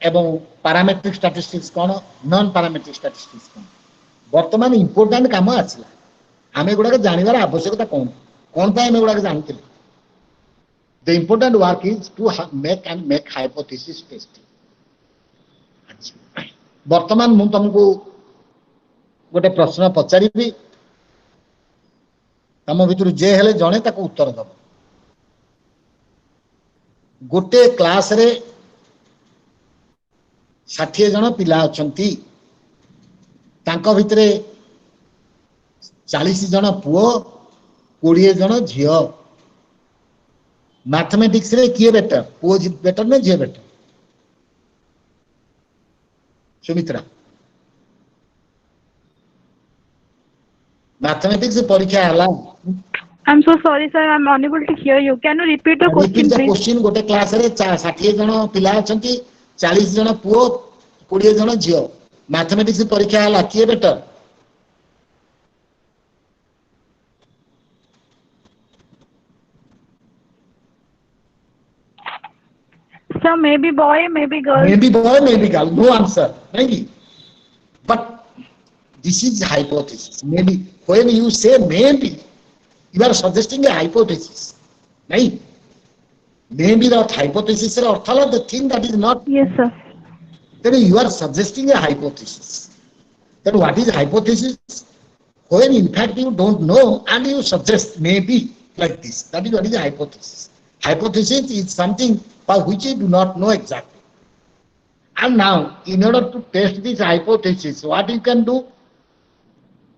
एवं पैरामेट्रिक स्टैटिस्टिक्स कौन नॉन पैरामेट्रिक स्टैटिस्टिक्स कौन वर्तमान इंपोर्टेंट काम आसला आम एगुड़ा जानवर आवश्यकता कौन कौन पे एगुड़ा जानते the important work is to make hypothesis testing वर्तमान मु तुमको गोटे प्रश्न पचारि तम भर जे हेले जड़े ताको उत्तर दब गोटे क्लास रे 60 जन पिला अछंती तांको भितरे 40 जन पुओ 20 जन झियो मैथमेटिक्स रे किए बेटर पुओ बेटर ना झियो बेटर सुमित्रा मैथमेटिक्स परीक्षा हला I'm so sorry, sir. I'm unable to hear you. Can you repeat the question, repeat the please? question गोटे क्लास रे 60 जन पिला अछंती 40 जन पुओ 20 जन झियो मैथमेटिक्स परीक्षा हला किए better Sir, maybe boy, maybe girl. maybe boy maybe girl no answer maybe but this is hypothesis maybe when you say maybe you are suggesting a hypothesis right maybe the hypothesis is the thing that is not Yes, sir. then you are suggesting a hypothesis then what is hypothesis when in fact you don't know and you suggest maybe like this that is what is a hypothesis hypothesis is something by which you do not know exactly and now in order to test this hypothesis what you can do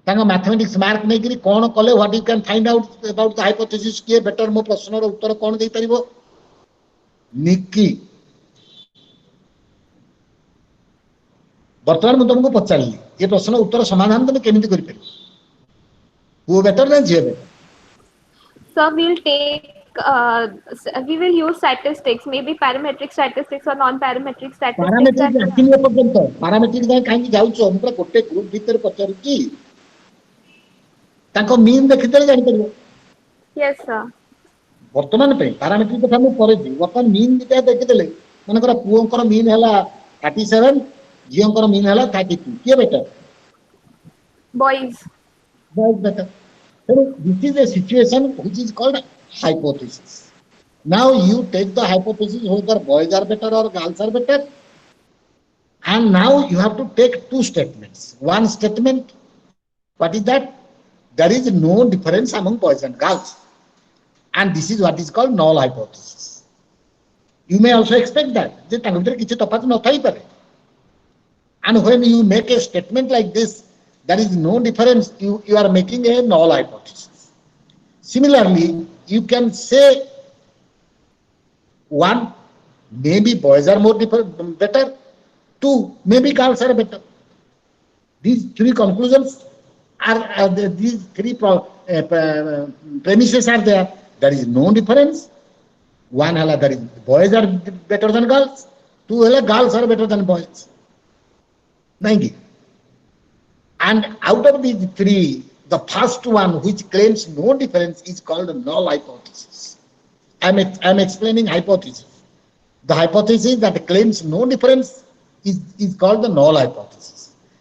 mathematics mark नहीं करी कौन कले what you can find out about the hypothesis किए better मो प्रश्न रो उत्तर कौन दे परिबो निक्की वर्तमान मैं तुमको पचारि ये प्रश्न उत्तर समाधान तुम केमिति करि परिबो वो बेटर ना जे better So we will use statistics, maybe parametric statistics or non-parametric statistics. Parametric आकिन पर्यंत पैरामीट्रिक जाय काहे जाउछो हमरा गोटे ग्रुप भीतर पचारि की ताको मीन देखिते जानि परिबो Yes, sir. वर्तमान पे पैरामीट्रिक कथा मु करे दी वर्तमान मीन दिटा देखिदेले मानकर पुओंकर मीन हला 37 झियोंकर मीन हला 32 के better Boys. boys better so this is a situation which is called hypothesis now you take the hypothesis whether boys are better or girls are better and now you have to take two statements one statement what is that there is no difference among boys and girls and this is what is called null hypothesis you may also expect that je tang bhitar kichi tafat no thai pare and when you make a statement like this there is no difference you are making a null hypothesis similarly you can say one maybe boys are more better two maybe girls are better these three conclusions are these three premises are there is no difference one hala there is boys are better than girls two hala girls are better than boys nahi and out of these three the first one which claims no difference is called a null hypothesis I'm explaining hypothesis the hypothesis that claims no difference is called the null hypothesis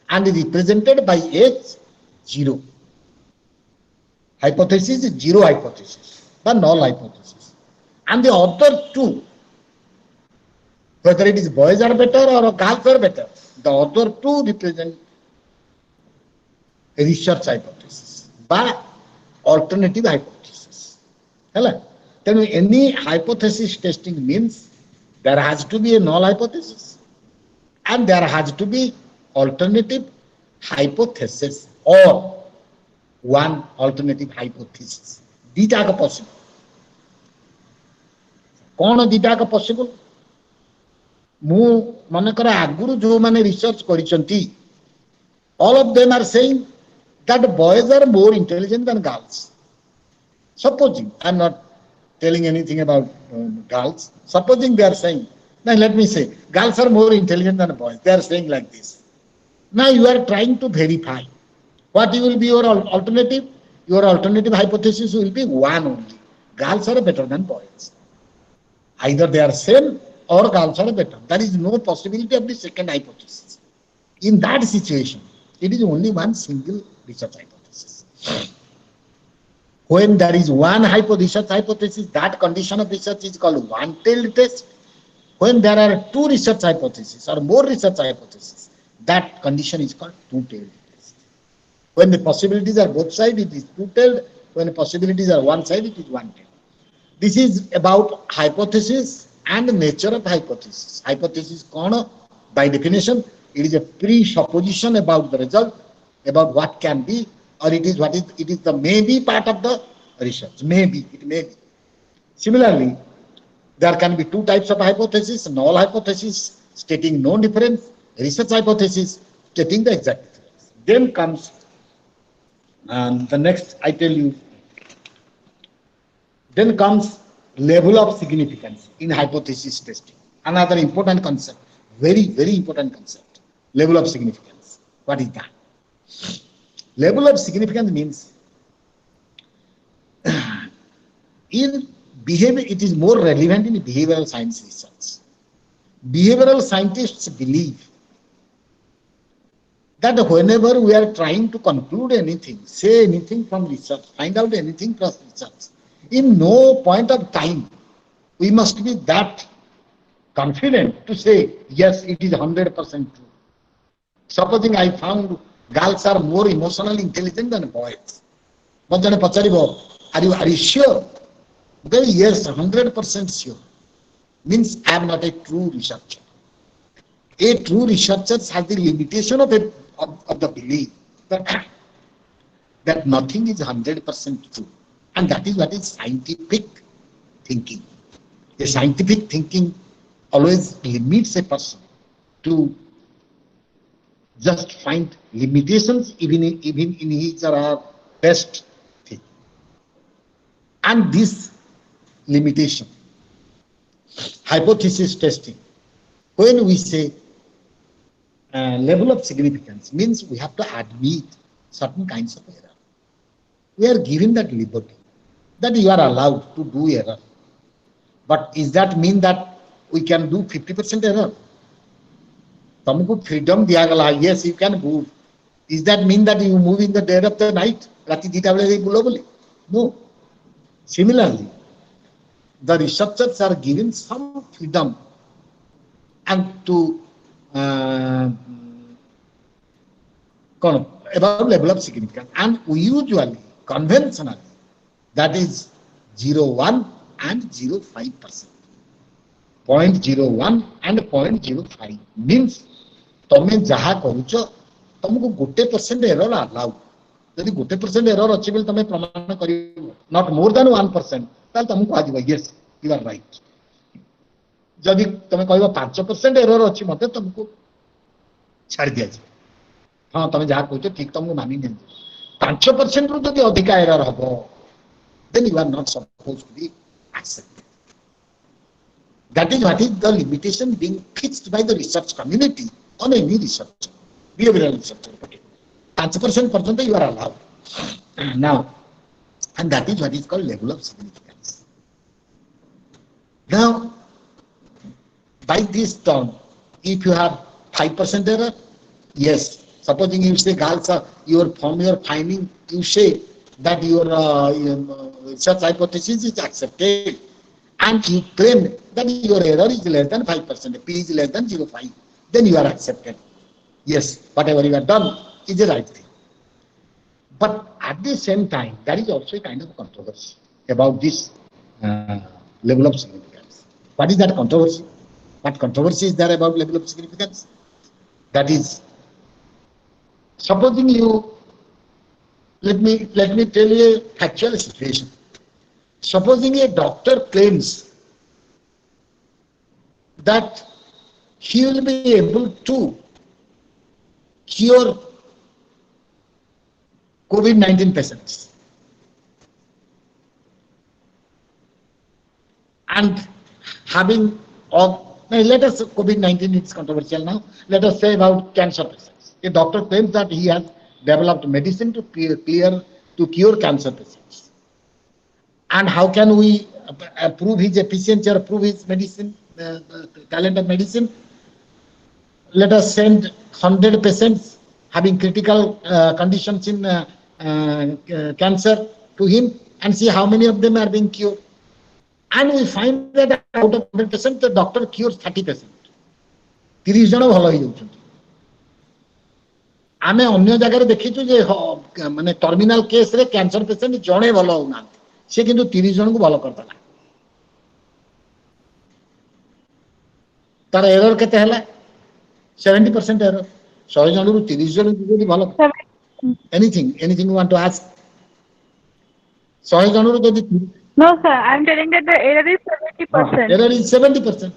and is represented by H0 hypothesis is zero hypothesis the null hypothesis and the other two whether it is boys are better or girls are better the other two represent research hypothesis by alternative hypothesis hela then any hypothesis testing means there has to be a null hypothesis and there has to be alternative hypothesis or one alternative hypothesis dita ka possible कौन दीटा का possible मु मन कर आगुरु जो माने research करिसंती all of them are saying that boys are more intelligent than girls supposing I'm not telling anything about girls supposing they are saying now let me say girls are more intelligent than boys they are saying like this now you are trying to verify what will be your alternative hypothesis will be one only girls are better than boys either they are same or girls are better. There is no possibility of the second hypothesis. In that situation, it is only one single research hypothesis. When there is one research hypothesis, that condition of research is called one-tailed test. When there are two research hypotheses or more research hypotheses, that condition is called two-tailed test. When the possibilities are both sides, it is two-tailed. When the possibilities are one side, it is one-tailed. This is about hypothesis and nature of hypothesis. Hypothesis kona, by definition, it is a presupposition about the result, about what can be, or it is the maybe part of the research. Maybe, it may be. Similarly, there can be two types of hypothesis: null hypothesis stating no difference, research hypothesis stating the exact difference. Then comes the next, I tell you, then comes level of significance in hypothesis testing. Another important concept, very, very important concept, level of significance. What is that? Level of significance means in behavior, it is more relevant in behavioral science research. Behavioral scientists believe that whenever we are trying to conclude anything, say anything from research, find out anything from research, in no point of time, we must be that confident to say, yes, it is 100% true. Supposing I found girls are more emotionally intelligent than boys. But then are you sure? Then yes, 100% sure. Means I am not a true researcher. A true researcher has the limitation of the belief that nothing is 100% true. And that is what is scientific thinking. A scientific thinking always limits a person to just find limitations even in his or her best thing. And this limitation, hypothesis testing, when we say level of significance, means we have to admit certain kinds of error. We are given that liberty, that you are allowed to do error. But is that mean that we can do 50% error? Tamku freedom diyagala, yes, you can move. Is that mean that you move in the dead of the night? No. Similarly, the researchers are given some freedom and to about level of significance. And we usually, conventionally, that is 0.1 and 0.5%. 0.01 and 0.05 means ତମେ ଯାହା କରୁଛ ତମକୁ 1% error allowed. ଯଦି 1% error ଅଛି ବୋଲି ତମେ ପ୍ରମାଣ କରିବ, not more than 1%, ତାହେଲେ ତମକୁ କୁହାଯିବ yes, you are right. ଯଦି ତମେ କହିବ 5% error ଅଛି ମତେ ତମକୁ ଛାଡ଼ି ଦିଆଯିବ। ହଁ ତମେ ଯାହା କହୁଛ ଠିକ, ତମକୁ ମାନି ନିଅନ୍ତୁ। 5% ରୁ ଯଦି ଅଧିକା error ହବ, then you are not supposed to be accepted. That is what is the limitation being fixed by the research community on any research, behavioral research. 5% percent you are allowed. Now, and that is what is called level of significance. Now, by this term, if you have 5% error, yes, supposing you say girls are, from your finding, you say that your research hypothesis is accepted, and you claim that your error is less than 5%, P is less than 0.5, then you are accepted. Yes, whatever you have done is the right thing. But at the same time, there is also a kind of controversy about this level of significance. What is that controversy? What controversy is there about level of significance? That is, supposing you, let me tell you a factual situation. Supposing a doctor claims that he will be able to cure COVID-19 patients, and having, let us, COVID-19 is controversial now, let us say about cancer patients. A doctor claims that he has developed medicine to cure cancer patients. And how can we prove his efficiency or prove his medicine talent of medicine. Let us send 100 patients having critical conditions in cancer to him and see how many of them are being cured. And we find that out of 100%, the doctor cures 30%. 30 ଜଣ ଭଲ ହେଇଯାଉଛନ୍ତି। ଆମେ ଅନ୍ୟ ଜାଗାରେ ଦେଖିଛୁ ଯେ ମାନେ terminal କେସରେ କ୍ୟାନ୍ସର ପେସେଣ୍ଟ ଜଣେ ଭଲ ହଉନାହାନ୍ତି, ସେ କିନ୍ତୁ 30 ଜଣଙ୍କୁ ଭଲ କରିଦେଲା। ତାର ଏରର କେତେ ହେଲା? 70% ଏରର। 100 ଜଣରୁ 30 ଜଣଙ୍କୁ ଯଦି ଭଲ anything you want to ask? 100 ଜଣରୁ ଯଦି No, sir. I'm telling that the error is 70%. error is 70%.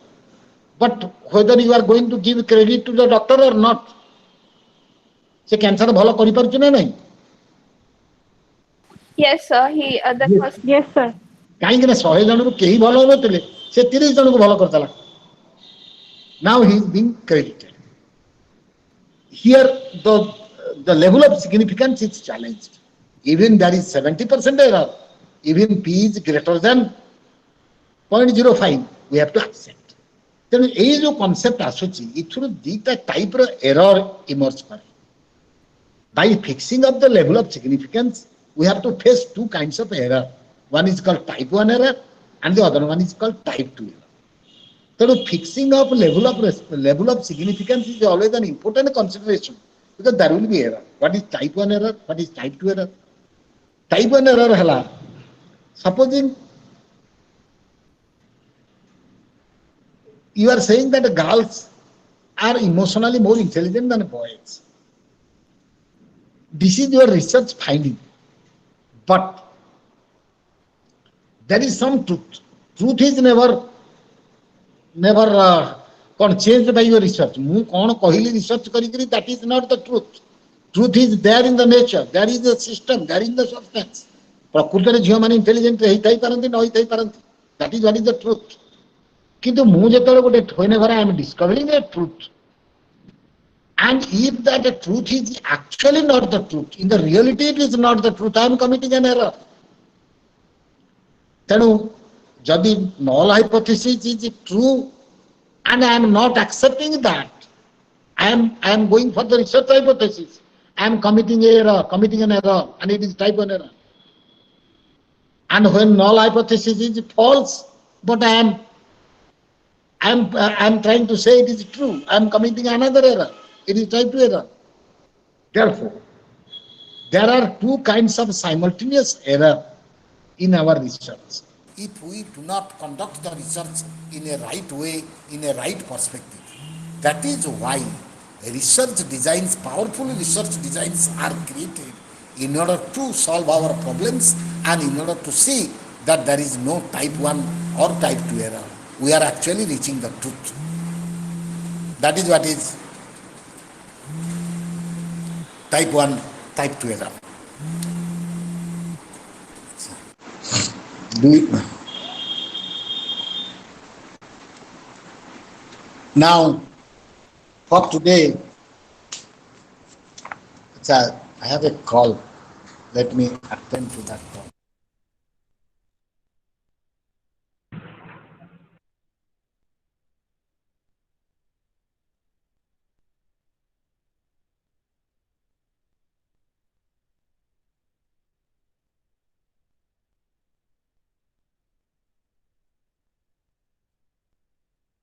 But whether you are going to give credit to the doctor or not, ସେ କ୍ୟାନ୍ସର ଭଲ କରିପାରୁଛି ନା ନାହିଁ? Yes, sir. The first. Yes, sir. କାହିଁକି ନା 100 ଜଣରୁ କେହି ଭଲ ହଉନଥିଲେ, ସେ 30 ଜଣଙ୍କୁ ଭଲ କରିଦେଲା। Now he is being credited. Here the level of significance is challenged. Even there is 70% error, even P is greater than 0.05, we have to accept. ତେଣୁ ଏଇ ଯୋଉ କନସେପ୍ଟ ଆସୁଛି, ଏଥିରୁ ଦିଟା ଟାଇପର ଏରର ଇମର୍ଜ କରେ। By fixing up the level of significance, we have to face two kinds of error. One is called type 1 error and the other one is called type 2 error. So fixing up level of significance is always an important consideration because there will be error. What is type 1 error? What is type 2 error? Type 1 error hela, supposing you are saying that girls are emotionally more intelligent than boys. This is your research finding, but there is some truth. Truth is never changed by your research. ମୁଁ କ'ଣ କହିଲି research କରିକିରି, that is not the truth. Truth is there in the nature, there is the system, there is the substance. ପ୍ରକୃତରେ ଝିଅମାନେ intelligent ହେଇଥାଇପାରନ୍ତି, ନ ହେଇଥାଇପାରନ୍ତି, that is what is the truth. କିନ୍ତୁ ମୁଁ ଯେତେବେଳେ ଗୋଟେ whenever I am discovering a truth, and if that truth is actually not the truth, in the reality it is not the truth, I am committing an error. ତେଣୁ ଯଦି null hypothesis is true and I am not accepting that, I am going for the research hypothesis, I am committing an error, and it is type 1 error. And when null hypothesis is false, but I am trying to say it is true, I am committing another error, it is type 2 error. Therefore, there are two kinds of simultaneous error in our research. If we do not conduct the research in a right way, in a right perspective, that is why research designs, powerful research designs are created in order to solve our problems and in order to see that there is no type 1 or type 2 error. We are actually reaching the truth. That is what is type 1, type 2 error. Now, for today, I have a call. Let me attend to that call.